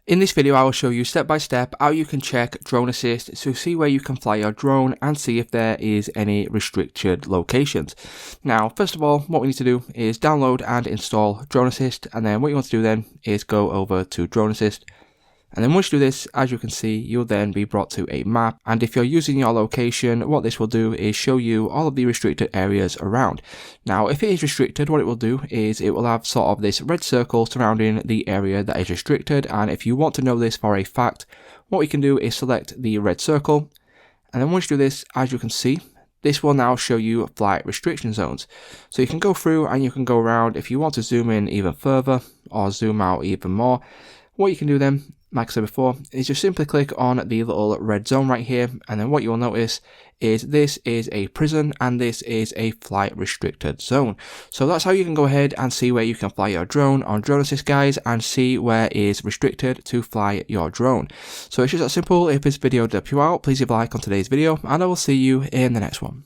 In this video, I will show you step by step how you can check Drone Assist to see where you can fly your drone and see if there is any restricted locations. Now, first of all, what we need to do is download and install Drone Assist, and then what you want to do then is go over to Drone Assist. And then once you do this, as you can see, you'll then be brought to a map. And if you're using your location, what this will do is show you all of the restricted areas around. Now, if it is restricted, what it will do is it will have sort of this red circle surrounding the area that is restricted. And if you want to know this for a fact, what we can do is select the red circle. And then once you do this, as you can see, this will now show you flight restriction zones. So you can go through and you can go around. If you want to zoom in even further or zoom out even more, what you can do then, like I said before, is just simply click on the little red zone right here, and then what you will notice is this is a prison and this is a flight restricted zone. So that's how you can go ahead and see where you can fly your drone on Drone Assist, guys, and see where is restricted to fly your drone. So it's just that simple. If this video did help you out, please leave a like on today's video, and I will see you in the next one.